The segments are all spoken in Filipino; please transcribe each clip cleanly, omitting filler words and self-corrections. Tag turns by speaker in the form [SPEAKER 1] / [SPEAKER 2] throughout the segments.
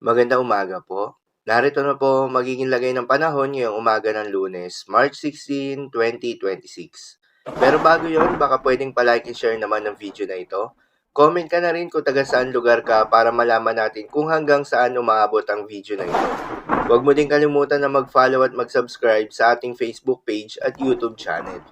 [SPEAKER 1] Magandang umaga po. Narito na po ang magiging lagay ng panahon ngayong umaga ng Lunes, March 16, 2026. Pero bago yon, baka pwedeng palike and share naman ng video na ito. Comment ka na rin kung taga saan lugar ka para malaman natin kung hanggang saan umaabot ang video na ito. Huwag mo din kalimutan na mag-follow at mag-subscribe sa ating Facebook page at YouTube channel.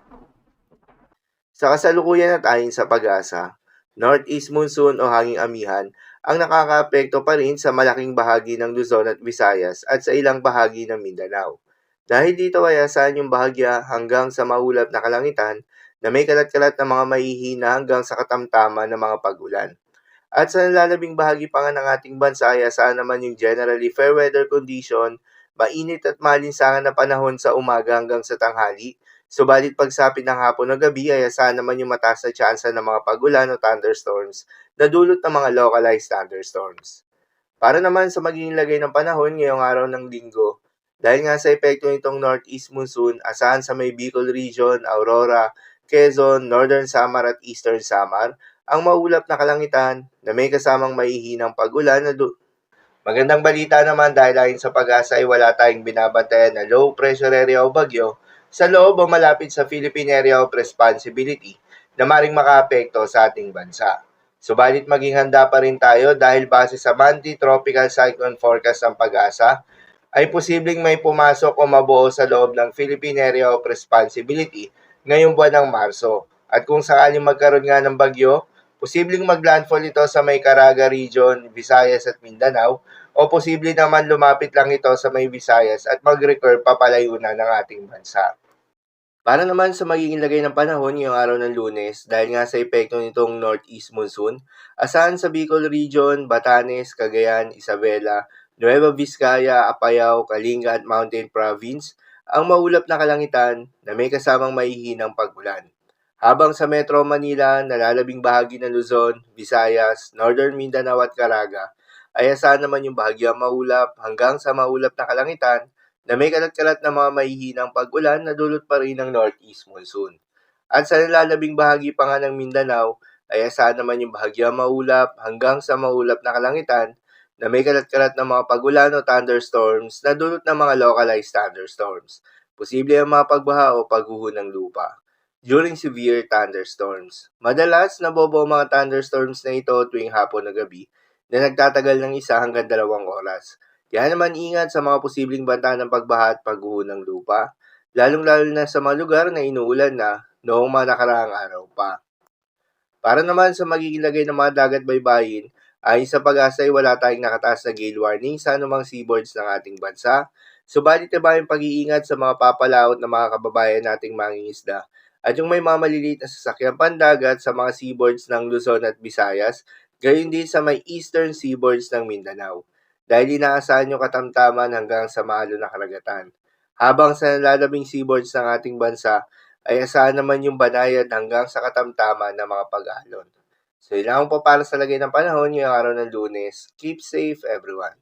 [SPEAKER 1] Sa kasalukuyan at ayon sa Pag-asa, Northeast Monsoon o hanging amihan ang nakakaapekto pa rin sa malaking bahagi ng Luzon at Visayas at sa ilang bahagi ng Mindanao. Dahil dito ay asahan yung bahagya hanggang sa maulap na kalangitan na may kalat-kalat na mga mahihina hanggang sa katamtaman ng mga pag-ulan. At sa nalalabing bahagi pa nga ng ating bansa ay asahan naman yung generally fair weather condition, mainit at malinsangan na panahon sa umaga hanggang sa tanghali. Subalit pagsapit ng hapon o gabi ay asahan naman yung mataas na tsansa ng mga pag-ulan o thunderstorms na dulot ng mga localized thunderstorms. Para naman sa magiging lagay ng panahon ngayong araw ng linggo, dahil nga sa epekto nitong northeast monsoon, asahan sa may Bicol Region, Aurora, Quezon, Northern Samar at Eastern Samar, ang maulap na kalangitan na may kasamang maihinang pag-ulan na Magandang balita naman dahil ayon sa Pag-asa ay wala tayong binabantayan na low pressure area o bagyo sa loob o malapit sa Philippine Area of Responsibility na maring makaapekto sa ating bansa. Subalit maging handa pa rin tayo dahil base sa monthly tropical cyclone forecast ng Pag-asa, ay posibleng may pumasok o mabuo sa loob ng Philippine Area of Responsibility ngayong buwan ng Marso. At kung sakaling magkaroon nga ng bagyo, posibleng maglandfall ito sa may Caraga Region, Visayas at Mindanao o posible naman lumapit lang ito sa may Visayas at mag-recur papalayo na ng ating bansa. Para naman sa magiging lagay ng panahon ngayong araw ng Lunes, dahil nga sa epekto nitong Northeast Monsoon, asahan sa Bicol Region, Batanes, Cagayan, Isabela, Nueva Vizcaya, Apayao, Kalinga at Mountain Province ang maulap na kalangitan na may kasamang mahihinang pag-ulan. Habang sa Metro Manila, nalalabing bahagi ng Luzon, Visayas, Northern Mindanao at Caraga, ay asahan naman yung bahagya maulap hanggang sa maulap na kalangitan na may kalat-kalat na mga mahihinang pag-ulan na dulot pa rin ng northeast monsoon. At sa nalalabing bahagi pa nga ng Mindanao, ay asahan naman yung bahagya maulap hanggang sa maulap na kalangitan na may kalat-kalat na mga pag-ulan o thunderstorms na dulot ng mga localized thunderstorms. Posible ang mga pagbaha o pagguho ng lupa during severe thunderstorms. Madalas nabobo ang mga thunderstorms na ito tuwing hapon o gabi na nagtatagal ng 1 hanggang 2 oras. Kaya naman ingat sa mga posibleng banta ng pagbaha at pagguho ng lupa, lalong-lalo na sa mga lugar na inuulan na noong mga nakaraang araw pa. Para naman sa magiging lagay ng mga dagat baybayin, ayon sa Pag-asa ay wala tayong nakataas na gale warning sa anumang seaboards ng ating bansa. Subalit iba yung pag-iingat sa mga papalaot ng mga kababayan nating mangingisda at yung may mga maliliit na sasakyan pandagat sa mga seaboards ng Luzon at Visayas, gayon din sa may eastern seaboards ng Mindanao, dahil inaasahan yung katamtaman hanggang sa maalo na karagatan. Habang sa nalalabing seaboards ng ating bansa, ay asahan naman yung banayad hanggang sa katamtaman ng mga pag-alon. So, yun lang po para sa lagay ng panahon ngayong araw ng Lunes. Keep safe, everyone.